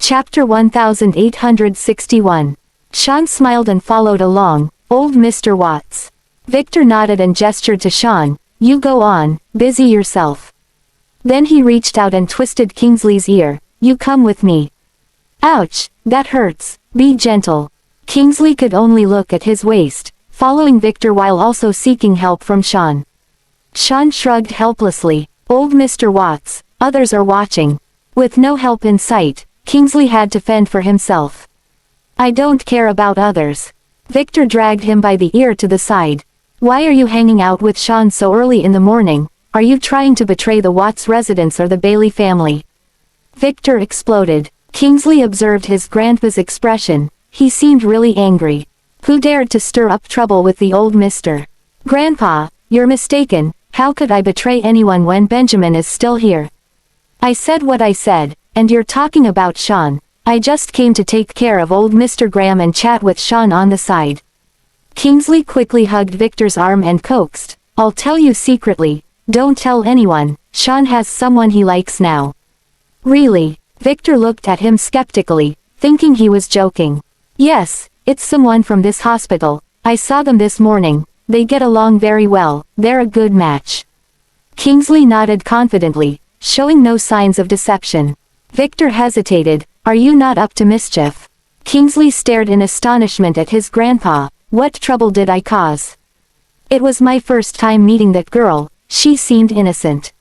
Chapter 1861. Sean smiled and followed along, old Mr. Watts. Victor nodded and gestured to Sean, "You go on, busy yourself." Then he reached out and twisted Kingsley's ear, "You come with me." "Ouch, that hurts, be gentle." Kingsley could only look at his waist, following Victor while also seeking help from Sean. Sean shrugged helplessly, "Old Mr. Watts, others are watching." With no help in sight, Kingsley had to fend for himself. "I don't care about others." Victor dragged him by the ear to the side. "Why are you hanging out with Sean so early in the morning? Are you trying to betray the Watts residence or the Bailey family?" Victor exploded. Kingsley observed his grandpa's expression. He seemed really angry. Who dared to stir up trouble with the old mister? "Grandpa, you're mistaken. How could I betray anyone when Benjamin is still here?" "I said what I said, and you're talking about Sean. I just came to take care of old Mr. Graham and chat with Sean on the side." Kingsley quickly hugged Victor's arm and coaxed, "I'll tell you secretly. Don't tell anyone. Sean has someone he likes now." "Really?" Victor looked at him skeptically, thinking he was joking. "Yes, it's someone from this hospital. I saw them this morning. They get along very well. They're a good match." Kingsley nodded confidently, showing no signs of deception. Victor hesitated. "Are you not up to mischief?" Kingsley stared in astonishment at his grandpa. "What trouble did I cause?" "It was my first time meeting that girl. She seemed innocent."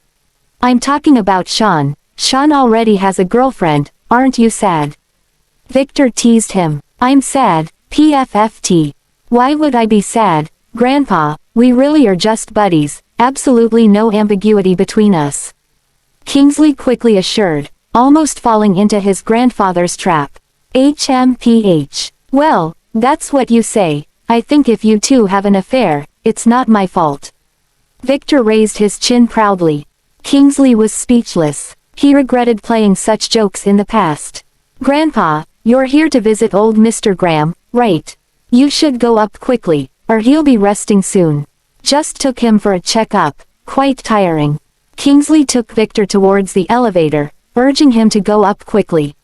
"I'm talking about Sean. Sean already has a girlfriend. Aren't you sad?" Victor teased him. "I'm sad, PFFT. Why would I be sad, Grandpa? We really are just buddies, absolutely no ambiguity between us." Kingsley quickly assured, almost falling into his grandfather's trap. "HMPH. Well, that's what you say. I think if you two have an affair, it's not my fault." Victor raised his chin proudly. Kingsley was speechless. He regretted playing such jokes in the past. "Grandpa, you're here to visit old Mr. Graham, right? You should go up quickly, or he'll be resting soon." "Just took him for a checkup. Quite tiring." Kingsley took Victor towards the elevator, urging him to go up quickly.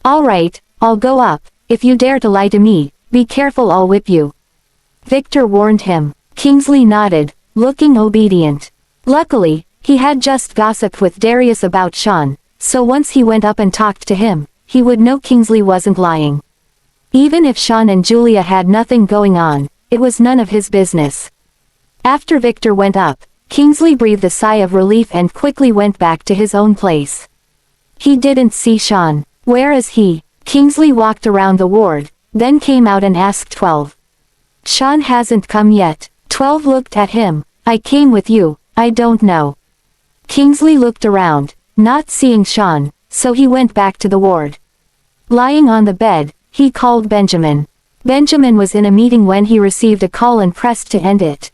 "All right, I'll go up. If you dare to lie to me, be careful, I'll whip you." Victor warned him. Kingsley nodded, looking obedient. Luckily, he had just gossiped with Darius about Sean, so once he went up and talked to him, he would know Kingsley wasn't lying. Even if Sean and Julia had nothing going on, it was none of his business. After Victor went up, Kingsley breathed a sigh of relief and quickly went back to his own place. He didn't see Sean. "Where is he?" Kingsley walked around the ward, then came out and asked 12. "Sean hasn't come yet." 12 looked at him. "I came with you, I don't know." Kingsley looked around, not seeing Sean, so he went back to the ward. Lying on the bed, he called Benjamin. Benjamin was in a meeting when he received a call and pressed to end it.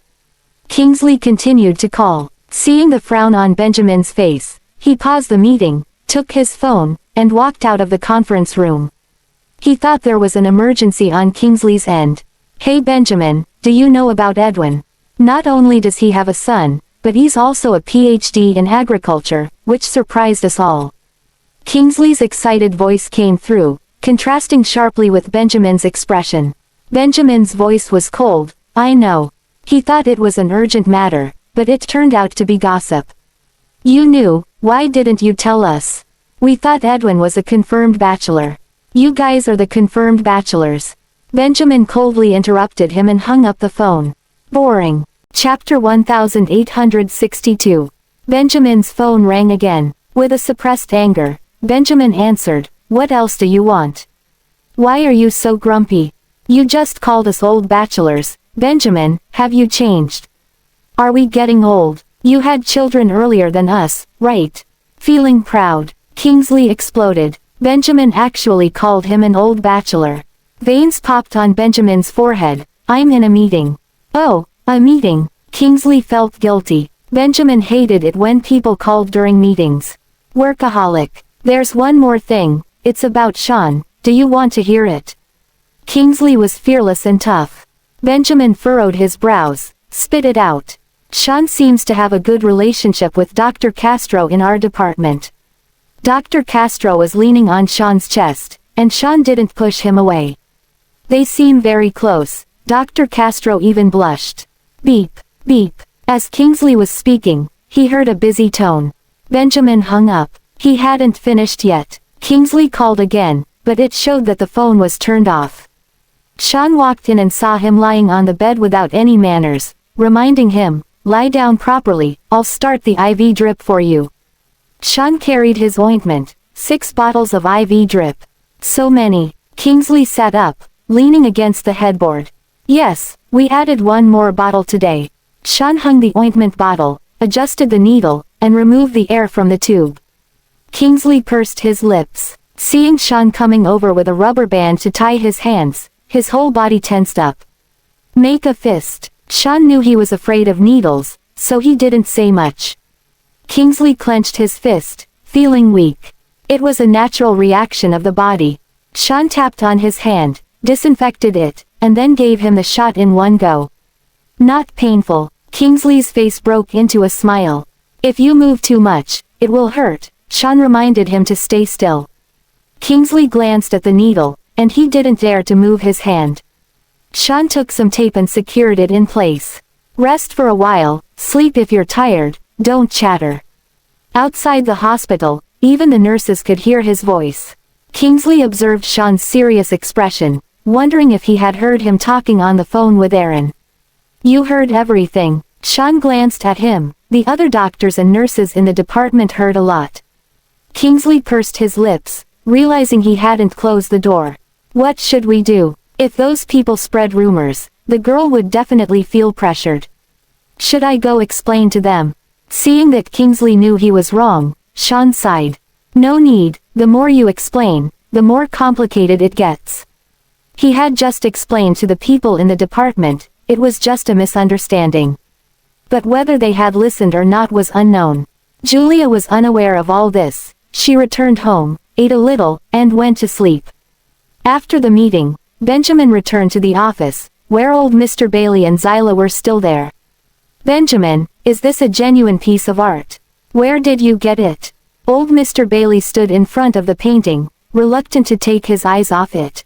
Kingsley continued to call. Seeing the frown on Benjamin's face, he paused the meeting, took his phone, and walked out of the conference room. He thought there was an emergency on Kingsley's end. "Hey Benjamin, do you know about Edwin? Not only does he have a son, but he's also a PhD in agriculture," which surprised us all. Kingsley's excited voice came through, contrasting sharply with Benjamin's expression. Benjamin's voice was cold. "I know." He thought it was an urgent matter, but it turned out to be gossip. "You knew, why didn't you tell us? We thought Edwin was a confirmed bachelor." "You guys are the confirmed bachelors." Benjamin coldly interrupted him and hung up the phone. Boring. Chapter 1862. Benjamin's phone rang again. With a suppressed anger, Benjamin answered, "What else do you want? Why are you so grumpy? You just called us old bachelors. Benjamin, have you changed? Are we getting old? You had children earlier than us, right?" Feeling proud, Kingsley exploded. Benjamin actually called him an old bachelor. Veins popped on Benjamin's forehead. "I'm in a meeting." "Oh, a meeting." Kingsley felt guilty. Benjamin hated it when people called during meetings. Workaholic. "There's one more thing, it's about Sean. Do you want to hear it?" Kingsley was fearless and tough. Benjamin furrowed his brows. "Spit it out." "Sean seems to have a good relationship with Dr. Castro in our department." Dr. Castro was leaning on Sean's chest, and Sean didn't push him away. They seemed very close. Dr. Castro even blushed. Beep, beep. As Kingsley was speaking, he heard a busy tone. Benjamin hung up. He hadn't finished yet. Kingsley called again, but it showed that the phone was turned off. Sean walked in and saw him lying on the bed without any manners, reminding him, "Lie down properly, I'll start the IV drip for you." Sean carried his ointment, 6 bottles of IV drip. So many. Kingsley sat up, leaning against the headboard. "Yes, we added 1 more bottle today." Sean hung the ointment bottle, adjusted the needle, and removed the air from the tube. Kingsley pursed his lips. Seeing Sean coming over with a rubber band to tie his hands, his whole body tensed up. Make a fist. Sean knew he was afraid of needles, so he didn't say much. Kingsley clenched his fist, feeling weak. It was a natural reaction of the body. Sean tapped on his hand, disinfected it, and then gave him the shot in one go. Not painful. Kingsley's face broke into a smile. "If you move too much, it will hurt," Sean reminded him to stay still. Kingsley glanced at the needle, and he didn't dare to move his hand. Sean took some tape and secured it in place. "Rest for a while, sleep if you're tired, don't chatter." Outside the hospital, even the nurses could hear his voice. Kingsley observed Sean's serious expression, wondering if he had heard him talking on the phone with Aaron. "You heard everything." Sean glanced at him. The other doctors and nurses in the department heard a lot. Kingsley pursed his lips, realizing he hadn't closed the door. What should we do? If those people spread rumors, the girl would definitely feel pressured. Should I go explain to them? Seeing that Kingsley knew he was wrong, Sean sighed. No need, the more you explain, the more complicated it gets. He had just explained to the people in the department, it was just a misunderstanding. But whether they had listened or not was unknown. Julia was unaware of all this. She returned home, ate a little, and went to sleep. After the meeting, Benjamin returned to the office, where old Mr. Bailey and Zyla were still there. "Benjamin, is this a genuine piece of art? Where did you get it?" Old Mr. Bailey stood in front of the painting, reluctant to take his eyes off it.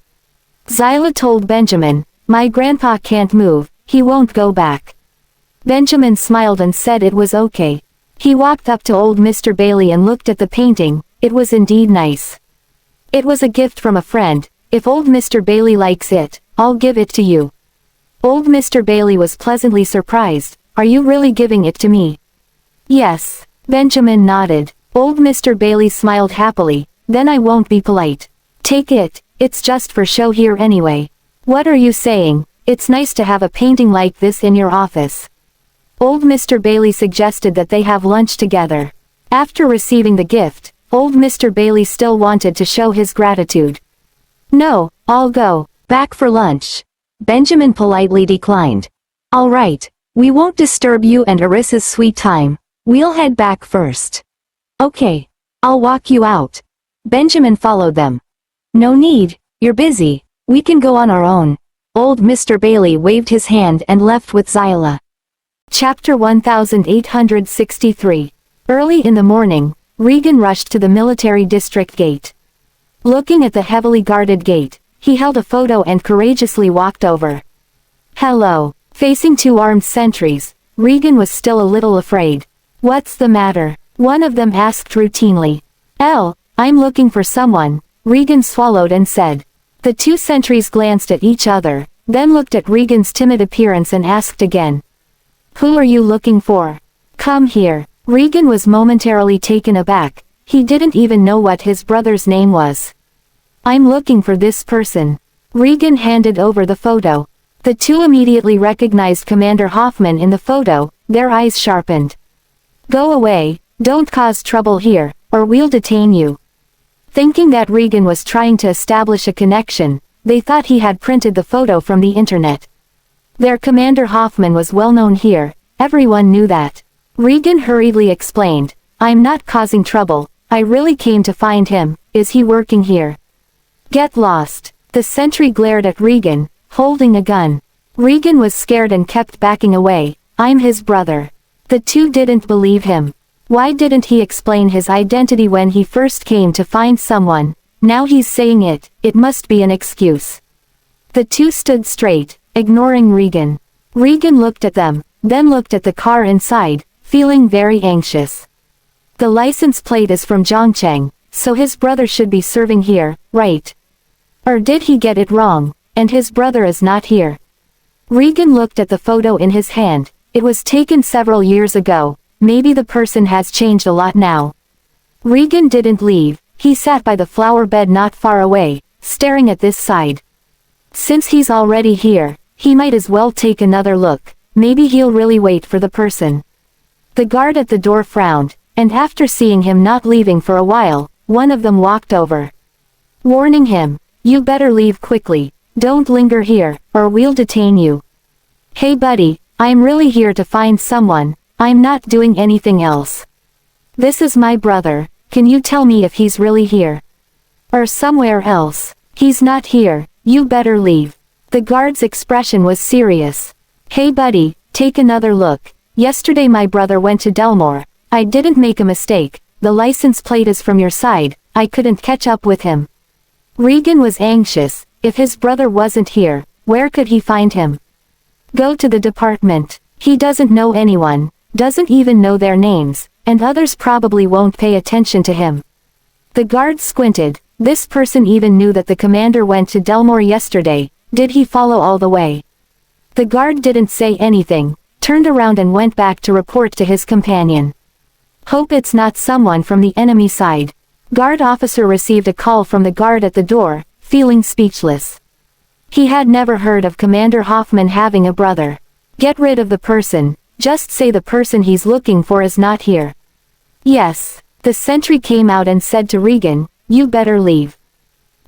Zyla told Benjamin, "My grandpa can't move, he won't go back." Benjamin smiled and said it was okay. He walked up to old Mr. Bailey and looked at the painting. It was indeed nice. "It was a gift from a friend. If old Mr. Bailey likes it, I'll give it to you." Old Mr. Bailey was pleasantly surprised. "Are you really giving it to me?" "Yes." Benjamin nodded. Old Mr. Bailey smiled happily. "Then I won't be polite. Take it, it's just for show here anyway." "What are you saying? It's nice to have a painting like this in your office." Old Mr. Bailey suggested that they have lunch together. After receiving the gift, old Mr. Bailey still wanted to show his gratitude. "No, I'll go back for lunch." Benjamin politely declined. "All right, we won't disturb you and Arissa's sweet time. We'll head back first." "Okay, I'll walk you out." Benjamin followed them. "No need, you're busy, we can go on our own." Old Mr. Bailey waved his hand and left with Zyla. Chapter 1863. Early in the morning, Regan rushed to the military district gate. Looking at the heavily guarded gate, he held a photo and courageously walked over. "Hello." Facing 2 armed sentries, Regan was still a little afraid. "What's the matter?" one of them asked routinely. I'm looking for someone," Regan swallowed and said. The 2 sentries glanced at each other, then looked at Regan's timid appearance and asked again. "Who are you looking for? Come here." Regan was momentarily taken aback. He didn't even know what his brother's name was. "I'm looking for this person." Regan handed over the photo. The 2 immediately recognized Commander Hoffman in the photo, their eyes sharpened. "Go away, don't cause trouble here, or we'll detain you." Thinking that Regan was trying to establish a connection, they thought he had printed the photo from the internet. Their Commander Hoffman was well known here, everyone knew that. Regan hurriedly explained, "I'm not causing trouble, I really came to find him. Is he working here?" "Get lost." The sentry glared at Regan, holding a gun. Regan was scared and kept backing away. "I'm his brother." The 2 didn't believe him. Why didn't he explain his identity when he first came to find someone? Now he's saying it, it must be an excuse. The two stood straight, ignoring Regan. Regan looked at them, then looked at the car inside, feeling very anxious. The license plate is from Zhongcheng, so his brother should be serving here, right? Or did he get it wrong, and his brother is not here? Regan looked at the photo in his hand. It was taken several years ago. Maybe the person has changed a lot now. Regan didn't leave. He sat by the flower bed not far away, staring at this side. Since he's already here, he might as well take another look. Maybe he'll really wait for the person. The guard at the door frowned, and after seeing him not leaving for a while, one of them walked over, warning him, "You better leave quickly. Don't linger here, or we'll detain you." "Hey buddy, I'm really here to find someone. I'm not doing anything else. This is my brother. Can you tell me if he's really here? Or somewhere else?" "He's not here. You better leave." The guard's expression was serious. "Hey buddy, take another look. Yesterday my brother went to Delmore. I didn't make a mistake. The license plate is from your side. I couldn't catch up with him." Regan was anxious. If his brother wasn't here, where could he find him? Go to the department. He doesn't know anyone, doesn't even know their names, and others probably won't pay attention to him. The guard squinted. This person even knew that the commander went to Delmore yesterday. Did he follow all the way? The guard didn't say anything, turned around and went back to report to his companion. "Hope it's not someone from the enemy side." Guard officer received a call from the guard at the door, feeling speechless. He had never heard of Commander Hoffman having a brother. "Get rid of the person, just say the person he's looking for is not here." "Yes." The sentry came out and said to Regan, "You better leave.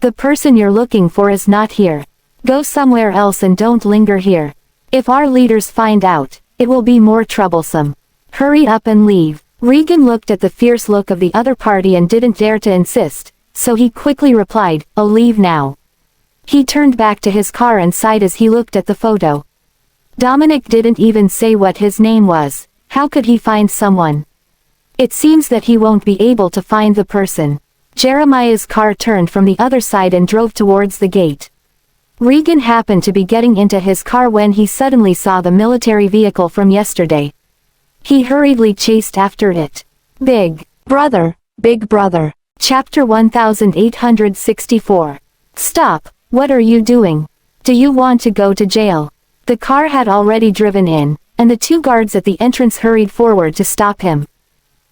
The person you're looking for is not here. Go somewhere else and don't linger here. If our leaders find out, it will be more troublesome. Hurry up and leave." Regan looked at the fierce look of the other party and didn't dare to insist, so he quickly replied, "I'll leave now." He turned back to his car and sighed as he looked at the photo. Dominic didn't even say what his name was. How could he find someone? It seems that he won't be able to find the person. Jeremiah's car turned from the other side and drove towards the gate. Regan happened to be getting into his car when he suddenly saw the military vehicle from yesterday. He hurriedly chased after it. Big Brother, Big Brother. Chapter 1864. "Stop, what are you doing? Do you want to go to jail?" The car had already driven in, and the two guards at the entrance hurried forward to stop him.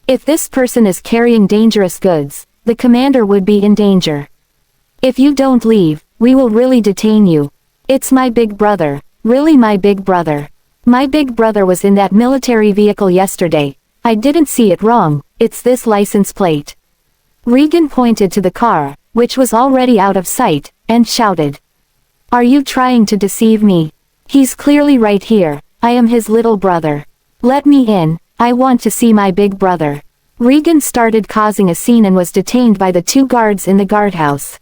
If this person is carrying dangerous goods, the commander would be in danger. "If you don't leave, we will really detain you. It's my big brother, really my big brother. My big brother was in that military vehicle yesterday. I didn't see it wrong, it's this license plate." Regan pointed to the car, which was already out of sight, and shouted, "Are you trying to deceive me? He's clearly right here. I am his little brother. Let me in, I want to see my big brother." Regan started causing a scene and was detained by the two guards in the guardhouse.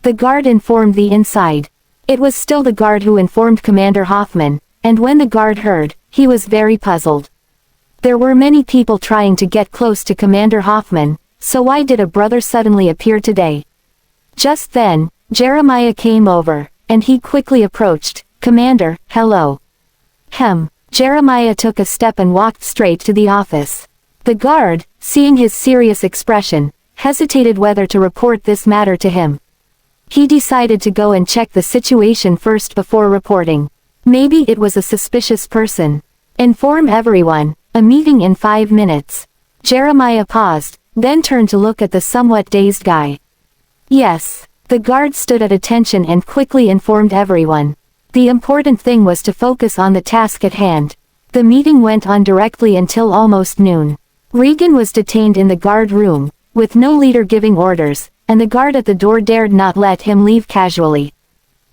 The guard informed the inside. It was still the guard who informed Commander Hoffman, and when the guard heard, he was very puzzled. There were many people trying to get close to Commander Hoffman, so why did a brother suddenly appear today? Just then, Jeremiah came over, and he quickly approached. "Commander, hello." Jeremiah took a step and walked straight to the office. The guard, seeing his serious expression, hesitated whether to report this matter to him. He decided to go and check the situation first before reporting. Maybe it was a suspicious person. "Inform everyone, a meeting in 5 minutes. Jeremiah paused, then turned to look at the somewhat dazed guy. "Yes." The guard stood at attention and quickly informed everyone. The important thing was to focus on the task at hand. The meeting went on directly until almost noon. Regan was detained in the guard room, with no leader giving orders, and the guard at the door dared not let him leave casually.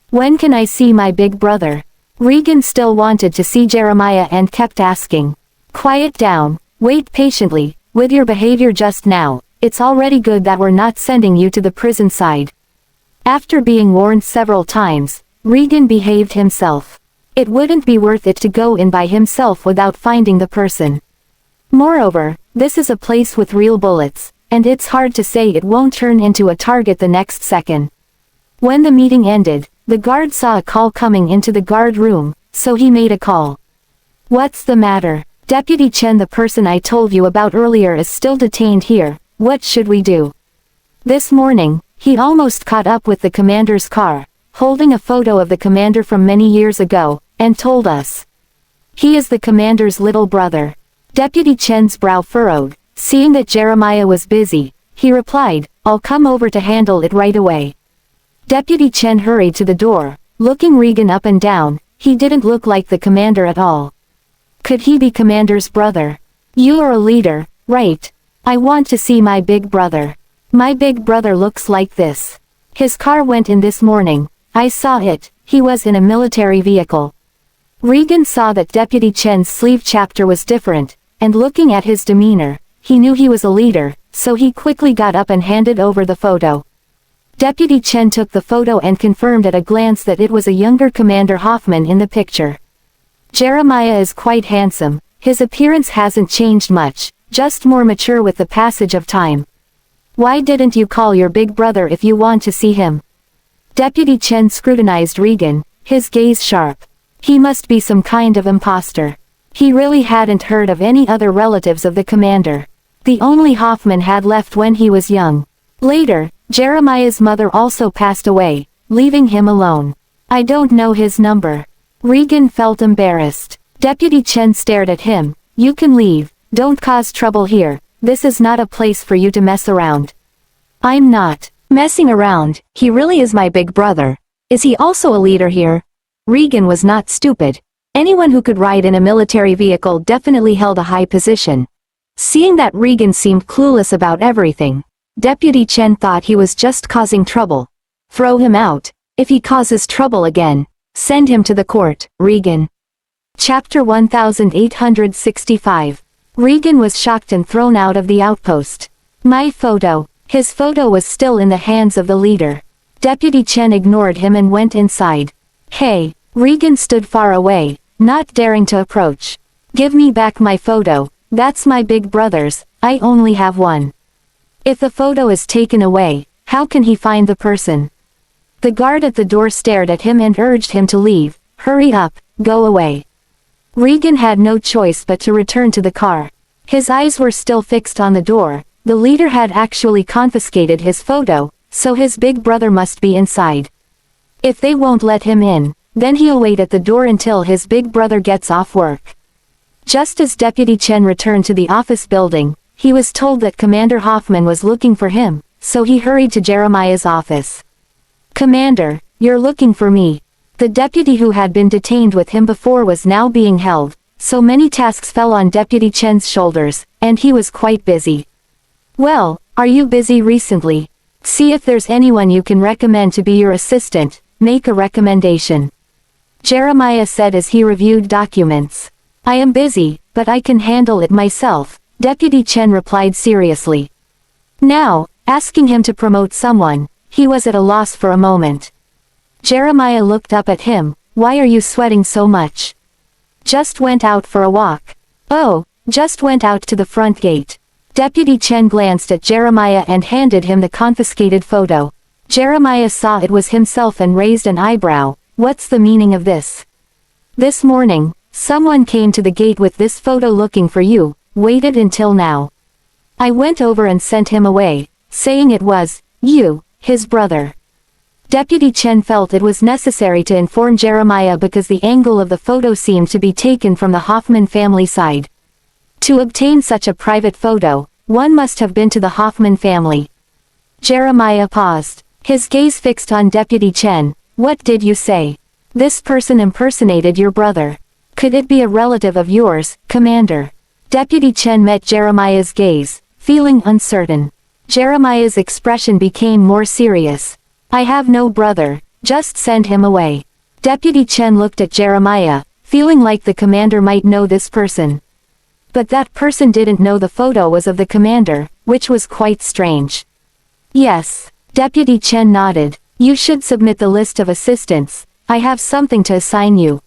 "When can I see my big brother?" Regan still wanted to see Jeremiah and kept asking. "Quiet down, wait patiently, with your behavior just now, it's already good that we're not sending you to the prison side." After being warned several times, Regan behaved himself. It wouldn't be worth it to go in by himself without finding the person. Moreover, this is a place with real bullets, and it's hard to say it won't turn into a target the next second. When the meeting ended, the guard saw a call coming into the guard room, so he made a call. What's the matter? Deputy Chen, the person I told you about earlier is still detained here, what should we do? This morning, he almost caught up with the commander's car, holding a photo of the commander from many years ago, and told us. He is the commander's little brother. Deputy Chen's brow furrowed. Seeing that Jeremiah was busy, he replied, I'll come over to handle it right away. Deputy Chen hurried to the door, looking Regan up and down. He didn't look like the commander at all. Could he be commander's brother? You are a leader, right? I want to see my big brother. My big brother looks like this. His car went in this morning. I saw it, he was in a military vehicle. Regan saw that Deputy Chen's sleeve chapter was different, and looking at his demeanor, he knew he was a leader, so he quickly got up and handed over the photo. Deputy Chen took the photo and confirmed at a glance that it was a younger Commander Hoffman in the picture. Jeremiah is quite handsome, his appearance hasn't changed much, just more mature with the passage of time. Why didn't you call your big brother if you want to see him? Deputy Chen scrutinized Regan, his gaze sharp. He must be some kind of imposter. He really hadn't heard of any other relatives of the commander. The only Hoffman had left when he was young. Later, Jeremiah's mother also passed away, leaving him alone. I don't know his number. Regan felt embarrassed. Deputy Chen stared at him. You can leave, don't cause trouble here, this is not a place for you to mess around. I'm not messing around, he really is my big brother. Is he also a leader here? Regan was not stupid. Anyone who could ride in a military vehicle definitely held a high position. Seeing that Regan seemed clueless about everything, Deputy Chen thought he was just causing trouble. Throw him out. If he causes trouble again, send him to the court. Regan. Chapter 1865. Regan was shocked and thrown out of the outpost. My photo. His photo was still in the hands of the leader. Deputy Chen ignored him and went inside. Hey. Regan stood far away, not daring to approach. Give me back my photo. That's my big brother's, I only have one. If the photo is taken away, how can he find the person? The guard at the door stared at him and urged him to leave. Hurry up, go away. Regan had no choice but to return to the car. His eyes were still fixed on the door. The leader had actually confiscated his photo, so his big brother must be inside. If they won't let him in, then he'll wait at the door until his big brother gets off work. Just as Deputy Chen returned to the office building, he was told that Commander Hoffman was looking for him, so he hurried to Jeremiah's office. Commander, you're looking for me. The deputy who had been detained with him before was now being held, so many tasks fell on Deputy Chen's shoulders, and he was quite busy. Well, are you busy recently? See if there's anyone you can recommend to be your assistant, make a recommendation. Jeremiah said as he reviewed documents. I am busy, but I can handle it myself, Deputy Chen replied seriously. Now, asking him to promote someone, he was at a loss for a moment. Jeremiah looked up at him. Why are you sweating so much? Just went out for a walk. Oh, just went out to the front gate. Deputy Chen glanced at Jeremiah and handed him the confiscated photo. Jeremiah saw it was himself and raised an eyebrow. What's the meaning of this? This morning, someone came to the gate with this photo looking for you, waited until now. I went over and sent him away, saying it was you, his brother. Deputy Chen felt it was necessary to inform Jeremiah because the angle of the photo seemed to be taken from the Hoffman family side. To obtain such a private photo, one must have been to the Hoffman family. Jeremiah paused, his gaze fixed on Deputy Chen. What did you say? This person impersonated your brother. Could it be a relative of yours, Commander? Deputy Chen met Jeremiah's gaze, feeling uncertain. Jeremiah's expression became more serious. I have no brother, just send him away. Deputy Chen looked at Jeremiah, feeling like the commander might know this person. But that person didn't know the photo was of the commander, which was quite strange. Yes. Deputy Chen nodded. You should submit the list of assistants. I have something to assign you.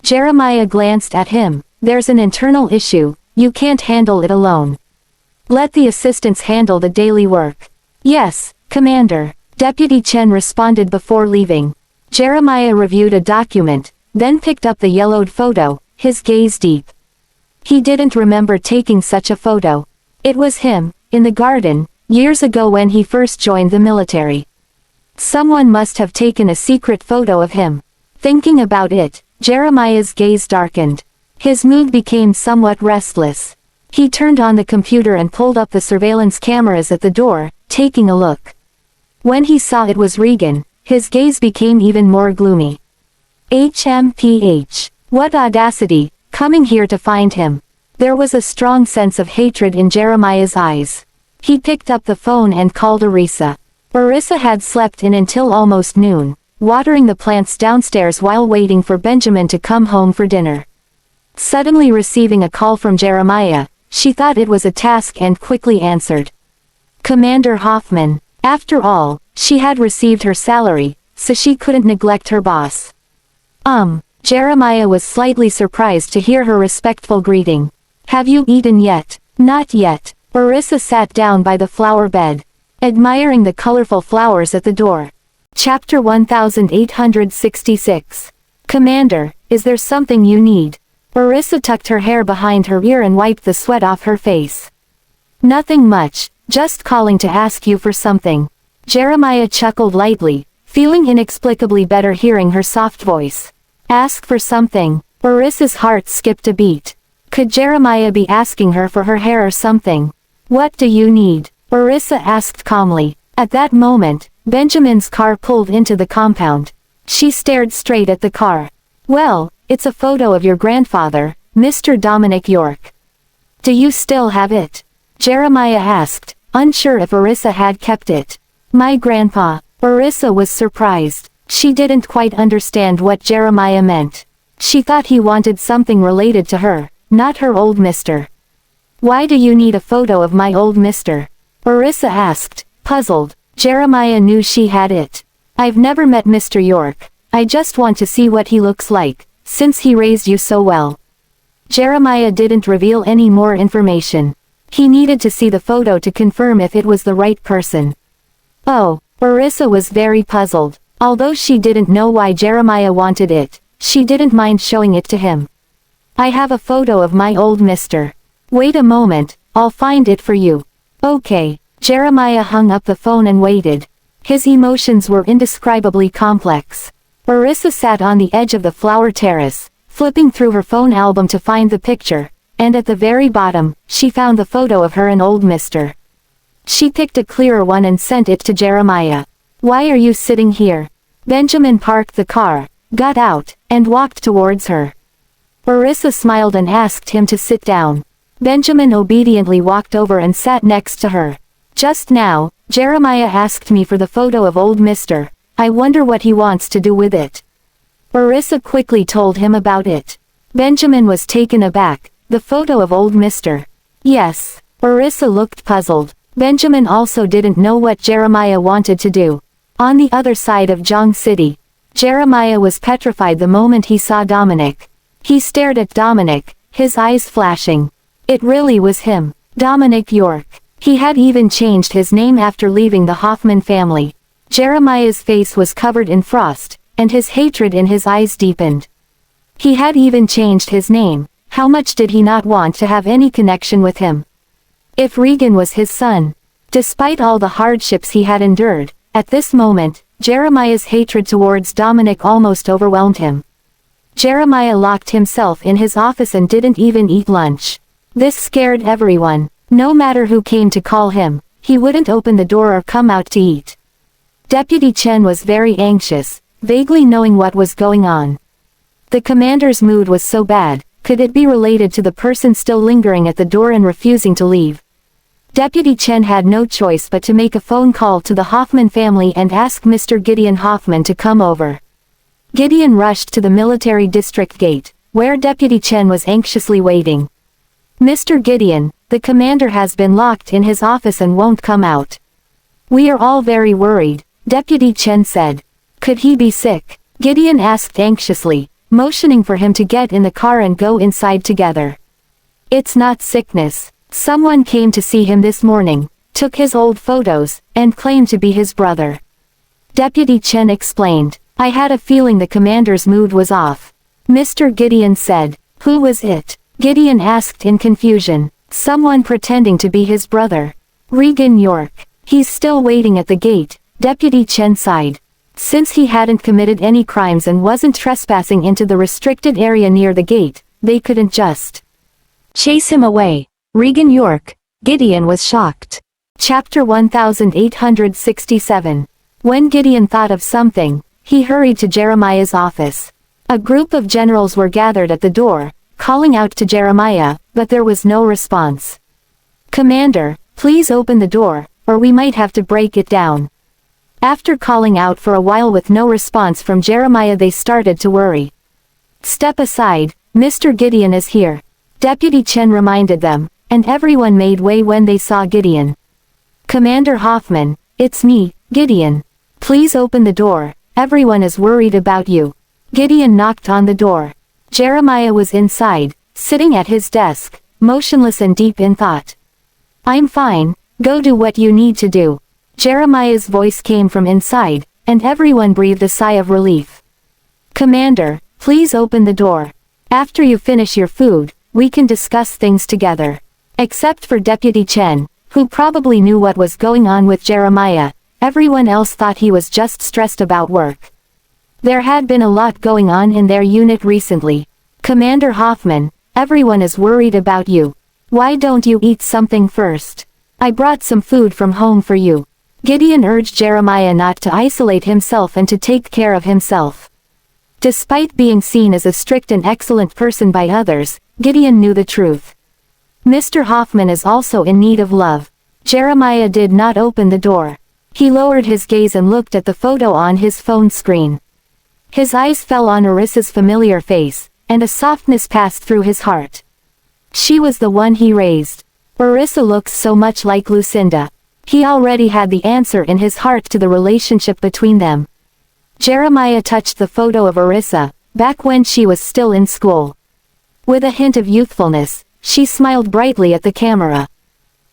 Jeremiah glanced at him. There's an internal issue, you can't handle it alone. Let the assistants handle the daily work. Yes, Commander, Deputy Chen responded before leaving. Jeremiah reviewed a document, then picked up the yellowed photo, his gaze deep. He didn't remember taking such a photo. It was him, in the garden, years ago when he first joined the military. Someone must have taken a secret photo of him. Thinking about it, Jeremiah's gaze darkened. His mood became somewhat restless. He turned on the computer and pulled up the surveillance cameras at the door, taking a look. When he saw it was Regan, his gaze became even more gloomy. HMPH. What audacity, coming here to find him. There was a strong sense of hatred in Jeremiah's eyes. He picked up the phone and called Arisa. Arisa had slept in until almost noon, watering the plants downstairs while waiting for Benjamin to come home for dinner. Suddenly receiving a call from Jeremiah, she thought it was a task and quickly answered. Commander Hoffman. After all, she had received her salary, so she couldn't neglect her boss. Jeremiah was slightly surprised to hear her respectful greeting. Have you eaten yet? Not yet. Arisa sat down by the flower bed, admiring the colorful flowers at the door. Chapter 1866. Commander, is there something you need? Arisa tucked her hair behind her ear and wiped the sweat off her face. Nothing much, just calling to ask you for something. Jeremiah chuckled lightly, feeling inexplicably better hearing her soft voice. Ask for something. Arisa's heart skipped a beat. Could Jeremiah be asking her for her hair or something? What do you need? Arisa asked calmly. At that moment, Benjamin's car pulled into the compound. She stared straight at the car. Well, it's a photo of your grandfather, Mr. Dominic York. Do you still have it? Jeremiah asked, unsure if Arisa had kept it. My grandpa. Arisa was surprised. She didn't quite understand what Jeremiah meant. She thought he wanted something related to her, not her old mister. Why do you need a photo of my old mister? Arisa asked, puzzled. Jeremiah knew she had it. I've never met Mr. York. I just want to see what he looks like, since he raised you so well. Jeremiah didn't reveal any more information. He needed to see the photo to confirm if it was the right person. Oh, Arisa was very puzzled. Although she didn't know why Jeremiah wanted it, she didn't mind showing it to him. I have a photo of my old mister. Wait a moment, I'll find it for you. Okay. Jeremiah hung up the phone and waited. His emotions were indescribably complex. Arisa sat on the edge of the flower terrace, flipping through her phone album to find the picture, and at the very bottom, she found the photo of her and old mister. She picked a clearer one and sent it to Jeremiah. Why are you sitting here? Benjamin parked the car, got out, and walked towards her. Arisa smiled and asked him to sit down. Benjamin obediently walked over and sat next to her. Just now, Jeremiah asked me for the photo of old mister. I wonder what he wants to do with it. Arisa quickly told him about it. Benjamin was taken aback. The photo of old mister. Yes. Arisa looked puzzled. Benjamin also didn't know what Jeremiah wanted to do. On the other side of Zhang City, Jeremiah was petrified the moment he saw Dominic. He stared at Dominic, his eyes flashing. It really was him, Dominic York. He had even changed his name after leaving the Hoffman family. Jeremiah's face was covered in frost, and his hatred in his eyes deepened. He had even changed his name. How much did he not want to have any connection with him? If Regan was his son. Despite all the hardships he had endured, at this moment, Jeremiah's hatred towards Dominic almost overwhelmed him. Jeremiah locked himself in his office and didn't even eat lunch. This scared everyone. No matter who came to call him, he wouldn't open the door or come out to eat. Deputy Chen was very anxious, vaguely knowing what was going on. The commander's mood was so bad. Could it be related to the person still lingering at the door and refusing to leave? Deputy Chen had no choice but to make a phone call to the Hoffman family and ask Mr. Gideon Hoffman to come over. Gideon rushed to the military district gate, where Deputy Chen was anxiously waiting. Mr. Gideon, the commander has been locked in his office and won't come out. We are all very worried, Deputy Chen said. Could he be sick? Gideon asked anxiously, motioning for him to get in the car and go inside together. It's not sickness. Someone came to see him this morning, took his old photos, and claimed to be his brother. Deputy Chen explained. I had a feeling the commander's mood was off. Mr. Gideon said. Who was it? Gideon asked in confusion. Someone pretending to be his brother. Regan York. He's still waiting at the gate, Deputy Chen sighed. Since he hadn't committed any crimes and wasn't trespassing into the restricted area near the gate, they couldn't just chase him away. Regan York. Gideon was shocked. Chapter 1867. When Gideon thought of something, he hurried to Jeremiah's office. A group of generals were gathered at the door, calling out to Jeremiah, but there was no response. Commander, please open the door, or we might have to break it down. After calling out for a while with no response from Jeremiah, they started to worry. Step aside, Mr. Gideon is here. Deputy Chen reminded them, and everyone made way when they saw Gideon. Commander Hoffman, it's me, Gideon. Please open the door, everyone is worried about you. Gideon knocked on the door. Jeremiah was inside, sitting at his desk, motionless and deep in thought. I'm fine, go do what you need to do. Jeremiah's voice came from inside, and everyone breathed a sigh of relief. Commander, please open the door. After you finish your food, we can discuss things together. Except for Deputy Chen, who probably knew what was going on with Jeremiah, everyone else thought he was just stressed about work. There had been a lot going on in their unit recently. Commander Hoffman, everyone is worried about you. Why don't you eat something first? I brought some food from home for you. Gideon urged Jeremiah not to isolate himself and to take care of himself. Despite being seen as a strict and excellent person by others, Gideon knew the truth. Mr. Hoffman is also in need of love. Jeremiah did not open the door. He lowered his gaze and looked at the photo on his phone screen. His eyes fell on Arissa's familiar face, and a softness passed through his heart. She was the one he raised. Arissa looks so much like Lucinda. He already had the answer in his heart to the relationship between them. Jeremiah touched the photo of Arissa, back when she was still in school. With a hint of youthfulness, she smiled brightly at the camera.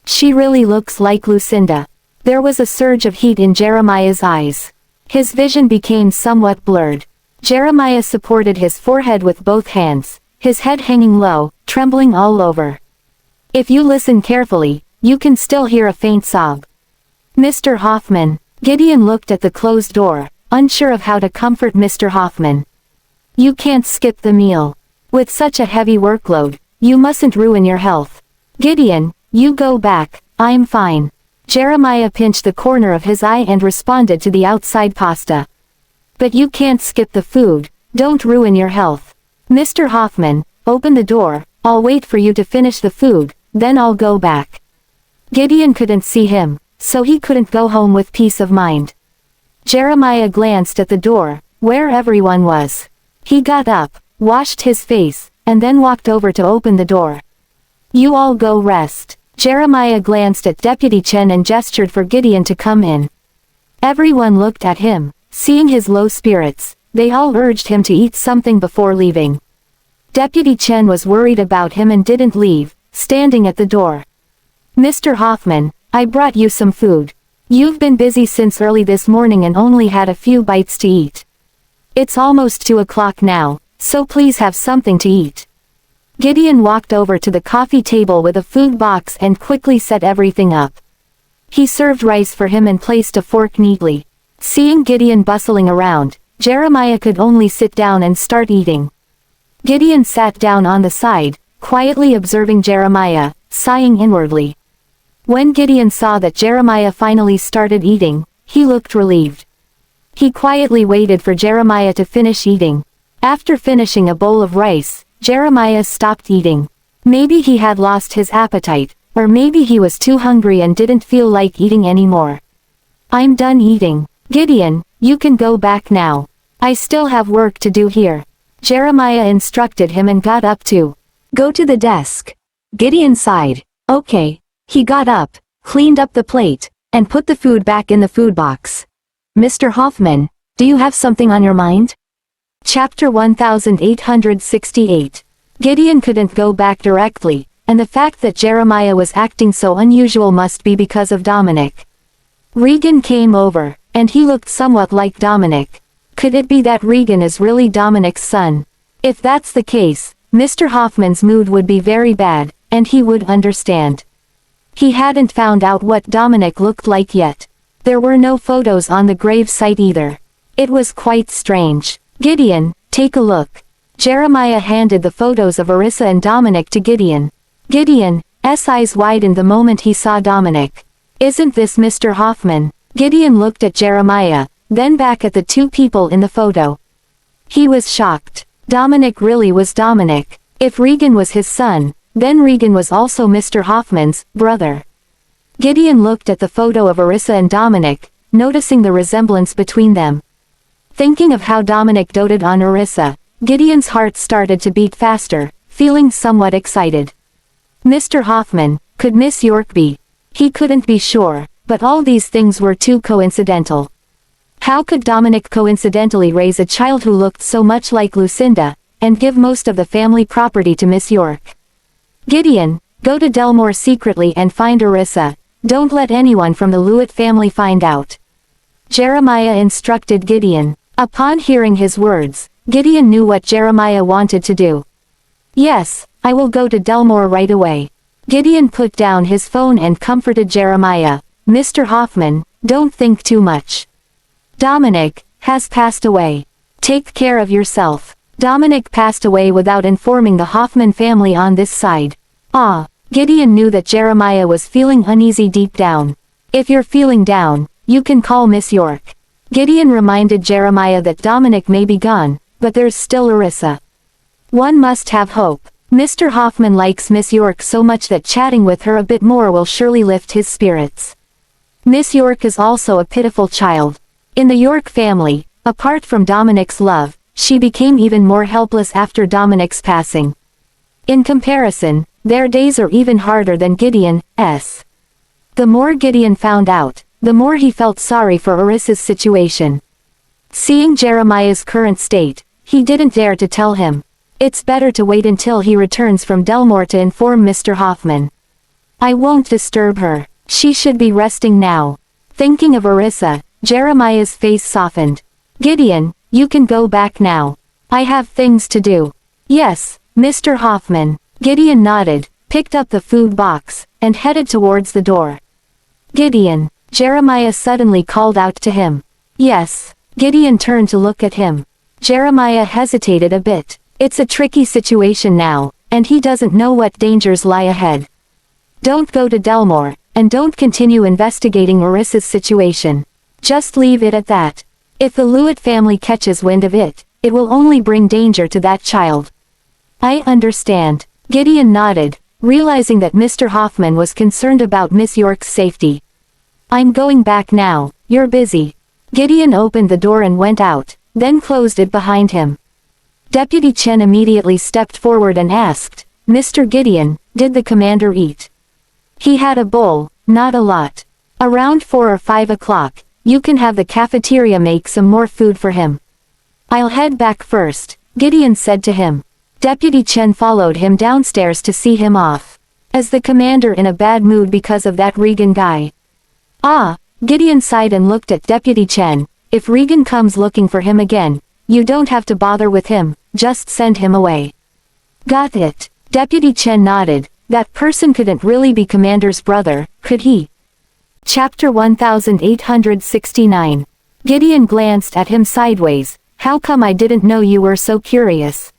She really looks like Lucinda. There was a surge of heat in Jeremiah's eyes. His vision became somewhat blurred. Jeremiah supported his forehead with both hands, his head hanging low, trembling all over. If you listen carefully, you can still hear a faint sob. Mr. Hoffman. Gideon looked at the closed door, unsure of how to comfort Mr. Hoffman. You can't skip the meal. With such a heavy workload, you mustn't ruin your health. Gideon, you go back, I'm fine. Jeremiah pinched the corner of his eye and responded to the outside pasta. But you can't skip the food, don't ruin your health. Mr. Hoffman, open the door, I'll wait for you to finish the food, then I'll go back. Gideon couldn't see him, so he couldn't go home with peace of mind. Jeremiah glanced at the door, where everyone was. He got up, washed his face, and then walked over to open the door. You all go rest. Jeremiah glanced at Deputy Chen and gestured for Gideon to come in. Everyone looked at him, seeing his low spirits. They all urged him to eat something before leaving. Deputy Chen was worried about him and didn't leave, standing at the door. Mr. Hoffman, I brought you some food. You've been busy since early this morning and only had a few bites to eat. It's almost 2 o'clock now, so please have something to eat. Gideon walked over to the coffee table with a food box and quickly set everything up. He served rice for him and placed a fork neatly. Seeing Gideon bustling around, Jeremiah could only sit down and start eating. Gideon sat down on the side, quietly observing Jeremiah, sighing inwardly. When Gideon saw that Jeremiah finally started eating, he looked relieved. He quietly waited for Jeremiah to finish eating. After finishing a bowl of rice, Jeremiah stopped eating. Maybe he had lost his appetite, or maybe he was too hungry and didn't feel like eating anymore. I'm done eating. Gideon, you can go back now. I still have work to do here. Jeremiah instructed him and got up to go to the desk. Gideon sighed. Okay. He got up, cleaned up the plate, and put the food back in the food box. Mr. Hoffman, do you have something on your mind? Chapter 1868. Gideon couldn't go back directly, and the fact that Jeremiah was acting so unusual must be because of Dominic. Regan came over, and he looked somewhat like Dominic. Could it be that Regan is really Dominic's son? If that's the case, Mr. Hoffman's mood would be very bad, and he would understand. He hadn't found out what Dominic looked like yet. There were no photos on the grave site either. It was quite strange. Gideon, take a look. Jeremiah handed the photos of Arissa and Dominic to Gideon. Gideon's eyes widened the moment he saw Dominic. Isn't this Mr. Hoffman? Gideon looked at Jeremiah, then back at the two people in the photo. He was shocked. Dominic really was Dominic. If Regan was his son, then Regan was also Mr. Hoffman's brother. Gideon looked at the photo of Arissa and Dominic, noticing the resemblance between them. Thinking of how Dominic doted on Arissa, Gideon's heart started to beat faster, feeling somewhat excited. Mr. Hoffman, could Miss York be? He couldn't be sure, but all these things were too coincidental. How could Dominic coincidentally raise a child who looked so much like Lucinda, and give most of the family property to Miss York? Gideon, go to Delmore secretly and find Arissa. Don't let anyone from the Lewitt family find out. Jeremiah instructed Gideon. Upon hearing his words, Gideon knew what Jeremiah wanted to do. Yes, I will go to Delmore right away. Gideon put down his phone and comforted Jeremiah. Mr. Hoffman, don't think too much. Dominic has passed away. Take care of yourself. Dominic passed away without informing the Hoffman family on this side. Gideon knew that Jeremiah was feeling uneasy deep down. If you're feeling down, you can call Miss York. Gideon reminded Jeremiah that Dominic may be gone, but there's still Arissa. One must have hope. Mr. Hoffman likes Miss York so much that chatting with her a bit more will surely lift his spirits. Miss York is also a pitiful child. In the York family, apart from Dominic's love, she became even more helpless after Dominic's passing. In comparison, their days are even harder than Gideon's. The more Gideon found out, the more he felt sorry for Arissa's situation. Seeing Jeremiah's current state, he didn't dare to tell him. It's better to wait until he returns from Delmore to inform Mr. Hoffman. I won't disturb her. She should be resting now. Thinking of Arissa, Jeremiah's face softened. Gideon, you can go back now. I have things to do. Yes, Mr. Hoffman. Gideon nodded, picked up the food box, and headed towards the door. Gideon, Jeremiah suddenly called out to him. Yes. Gideon turned to look at him. Jeremiah hesitated a bit. It's a tricky situation now, and he doesn't know what dangers lie ahead. Don't go to Delmore, and don't continue investigating Arissa's situation. Just leave it at that. If the Lewitt family catches wind of it, it will only bring danger to that child. I understand. Gideon nodded, realizing that Mr. Hoffman was concerned about Miss York's safety. I'm going back now, you're busy. Gideon opened the door and went out, then closed it behind him. Deputy Chen immediately stepped forward and asked, Mr. Gideon, did the commander eat? He had a bowl, not a lot. Around 4 or 5 o'clock, you can have the cafeteria make some more food for him. I'll head back first, Gideon said to him. Deputy Chen followed him downstairs to see him off. Is the commander in a bad mood because of that Regan guy? Gideon sighed and looked at Deputy Chen. If Regan comes looking for him again, you don't have to bother with him, just send him away. Got it. Deputy Chen nodded. That person couldn't really be Commander's brother, could he? Chapter 1869. Gideon glanced at him sideways. How come I didn't know you were so curious?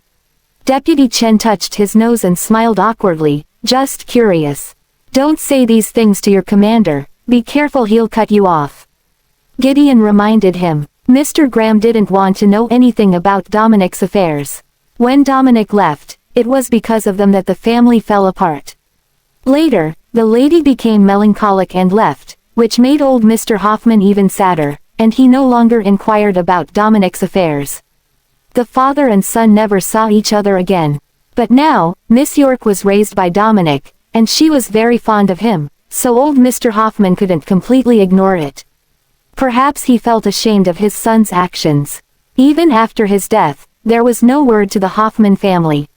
Deputy Chen touched his nose and smiled awkwardly. Just curious. Don't say these things to your commander. Be careful, he'll cut you off. Gideon reminded him. Mr. Graham didn't want to know anything about Dominic's affairs. When Dominic left, it was because of them that the family fell apart. Later, the lady became melancholic and left, which made old Mr. Hoffman even sadder, and he no longer inquired about Dominic's affairs. The father and son never saw each other again. But now, Miss York was raised by Dominic, and she was very fond of him, so old Mr. Hoffman couldn't completely ignore it. Perhaps he felt ashamed of his son's actions. Even after his death, there was no word to the Hoffman family.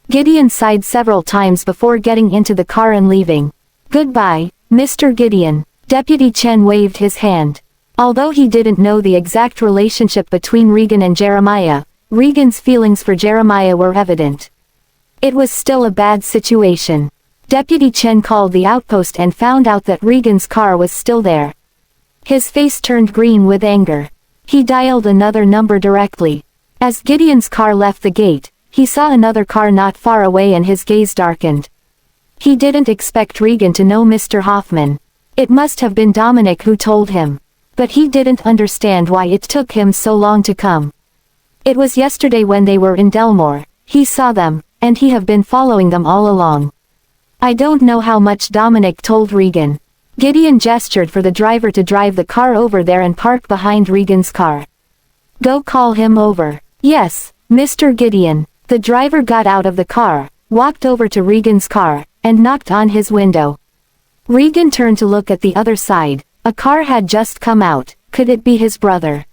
Gideon sighed several times before getting into the car and leaving. Goodbye, Mr. Gideon. Deputy Chen waved his hand. Although he didn't know the exact relationship between Regan and Jeremiah, Regan's feelings for Jeremiah were evident. It was still a bad situation. Deputy Chen called the outpost and found out that Regan's car was still there. His face turned green with anger. He dialed another number directly. As Gideon's car left the gate, he saw another car not far away and his gaze darkened. He didn't expect Regan to know Mr. Hoffman. It must have been Dominic who told him. But he didn't understand why it took him so long to come. It was yesterday when they were in Delmore. He saw them, and he have been following them all along. I don't know how much Dominic told Regan. Gideon gestured for the driver to drive the car over there and park behind Regan's car. Go call him over. Yes, Mr. Gideon. The driver got out of the car, walked over to Regan's car, and knocked on his window. Regan turned to look at the other side. A car had just come out. Could it be his brother?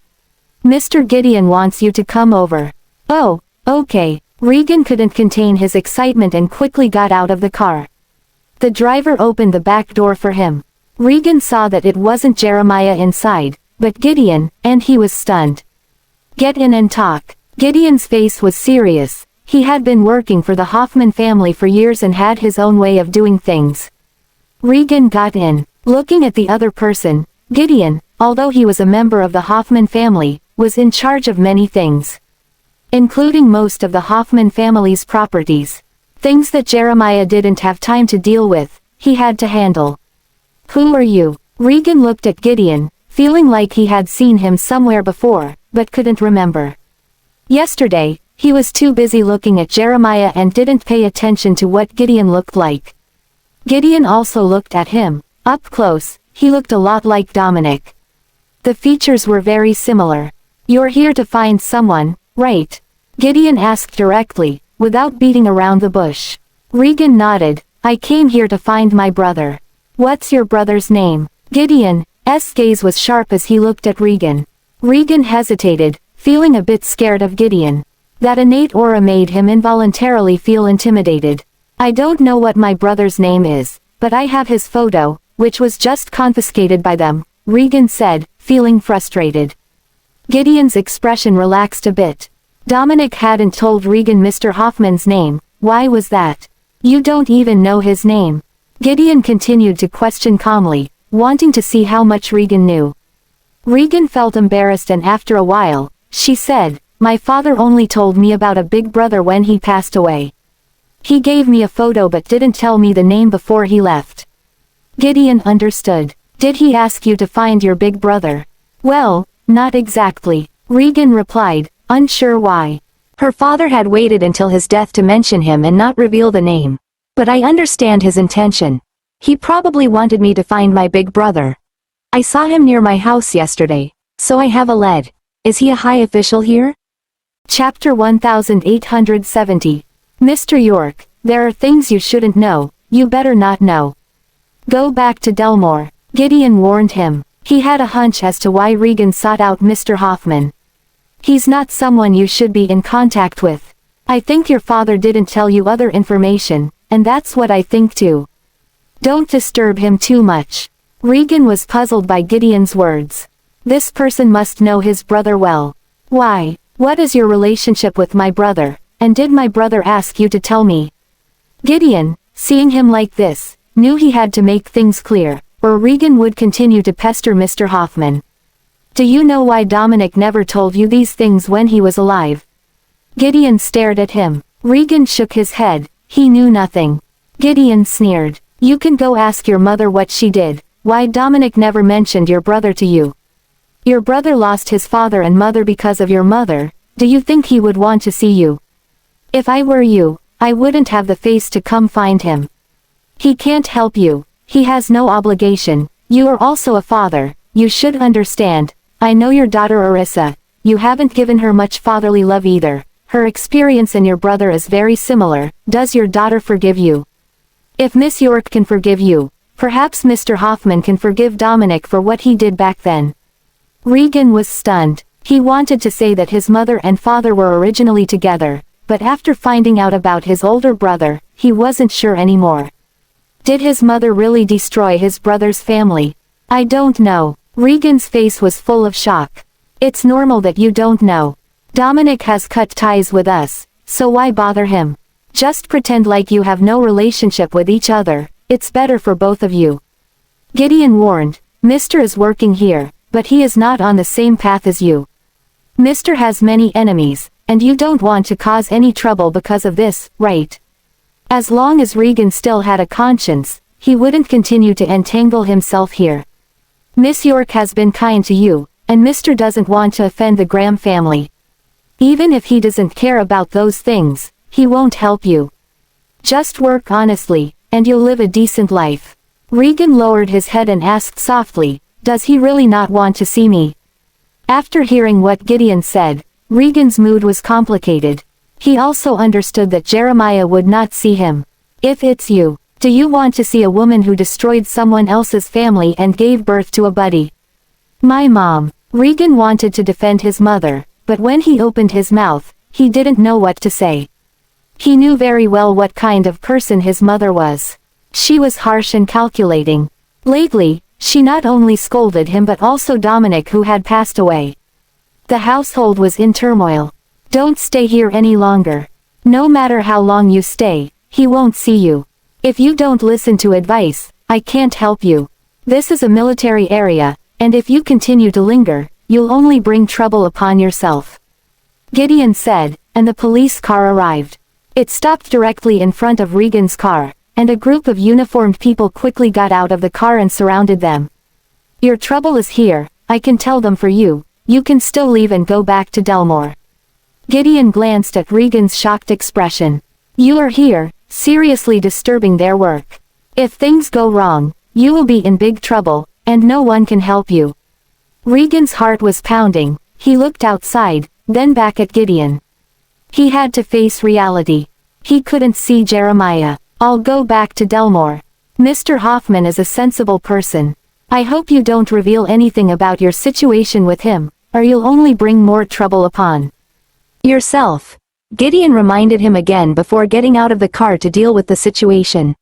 Mr. Gideon wants you to come over. Oh, okay. Regan couldn't contain his excitement and quickly got out of the car. The driver opened the back door for him. Regan saw that it wasn't Jeremiah inside, but Gideon, and he was stunned. Get in and talk. Gideon's face was serious. He had been working for the Hoffman family for years and had his own way of doing things. Regan got in. Looking at the other person, Gideon, although he was a member of the Hoffman family, was in charge of many things. Including most of the Hoffman family's properties. Things that Jeremiah didn't have time to deal with, he had to handle. Who are you? Regan looked at Gideon, feeling like he had seen him somewhere before, but couldn't remember. Yesterday, he was too busy looking at Jeremiah and didn't pay attention to what Gideon looked like. Gideon also looked at him. Up close, he looked a lot like Dominic. The features were very similar. You're here to find someone, right? Gideon asked directly, without beating around the bush. Regan nodded. I came here to find my brother. What's your brother's name? Gideon's gaze was sharp as he looked at Regan. Regan hesitated, feeling a bit scared of Gideon. That innate aura made him involuntarily feel intimidated. I don't know what my brother's name is, but I have his photo, which was just confiscated by them, Regan said, feeling frustrated. Gideon's expression relaxed a bit. Dominic hadn't told Regan Mr. Hoffman's name. Why was that? You don't even know his name. Gideon continued to question calmly, wanting to see how much Regan knew. Regan felt embarrassed and after a while, she said, my father only told me about a big brother when he passed away. He gave me a photo but didn't tell me the name before he left. Gideon understood. Did he ask you to find your big brother? Well, not exactly, Regan replied, unsure why. Her father had waited until his death to mention him and not reveal the name. But I understand his intention. He probably wanted me to find my big brother. I saw him near my house yesterday, so I have a lead. Is he a high official here? Chapter 1870. Mr. York, there are things you shouldn't know, you better not know. Go back to Delmore, Gideon warned him. He had a hunch as to why Regan sought out Mr. Hoffman. He's not someone you should be in contact with. I think your father didn't tell you other information, and that's what I think too. Don't disturb him too much. Regan was puzzled by Gideon's words. This person must know his brother well. Why? What is your relationship with my brother, and did my brother ask you to tell me? Gideon, seeing him like this, knew he had to make things clear, or Regan would continue to pester Mr. Hoffman. Do you know why Dominic never told you these things when he was alive? Gideon stared at him. Regan shook his head. He knew nothing. Gideon sneered. You can go ask your mother what she did, why Dominic never mentioned your brother to you. Your brother lost his father and mother because of your mother. Do you think he would want to see you? If I were you, I wouldn't have the face to come find him. He can't help you. He has no obligation. You are also a father. You should understand. I know your daughter Arissa. You haven't given her much fatherly love either. Her experience and your brother is very similar. Does your daughter forgive you? If Miss York can forgive you, perhaps Mr. Hoffman can forgive Dominic for what he did back then. Regan was stunned. He wanted to say that his mother and father were originally together, but after finding out about his older brother, he wasn't sure anymore. Did his mother really destroy his brother's family? I don't know. Regan's face was full of shock. It's normal that you don't know. Dominic has cut ties with us, so why bother him? Just pretend like you have no relationship with each other, it's better for both of you. Gideon warned, Mr. is working here, but he is not on the same path as you. Mr. has many enemies, and you don't want to cause any trouble because of this, right? As long as Regan still had a conscience, he wouldn't continue to entangle himself here. Miss York has been kind to you, and Mr. doesn't want to offend the Graham family. Even if he doesn't care about those things, he won't help you. Just work honestly, and you'll live a decent life. Regan lowered his head and asked softly, does he really not want to see me? After hearing what Gideon said, Regan's mood was complicated. He also understood that Jeremiah would not see him. If it's you, do you want to see a woman who destroyed someone else's family and gave birth to a buddy? My mom. Regan wanted to defend his mother, but when he opened his mouth, he didn't know what to say. He knew very well what kind of person his mother was. She was harsh and calculating. Lately, she not only scolded him but also Dominic, who had passed away. The household was in turmoil. Don't stay here any longer. No matter how long you stay, he won't see you. If you don't listen to advice, I can't help you. This is a military area, and if you continue to linger, you'll only bring trouble upon yourself. Gideon said, and the police car arrived. It stopped directly in front of Regan's car, and a group of uniformed people quickly got out of the car and surrounded them. Your trouble is here, I can tell them for you, you can still leave and go back to Delmore. Gideon glanced at Regan's shocked expression. You are here, seriously disturbing their work. If things go wrong, you will be in big trouble, and no one can help you. Regan's heart was pounding. He looked outside, then back at Gideon. He had to face reality. He couldn't see Jeremiah. I'll go back to Delmore. Mr. Hoffman is a sensible person. I hope you don't reveal anything about your situation with him, or you'll only bring more trouble upon yourself. Gideon reminded him again before getting out of the car to deal with the situation.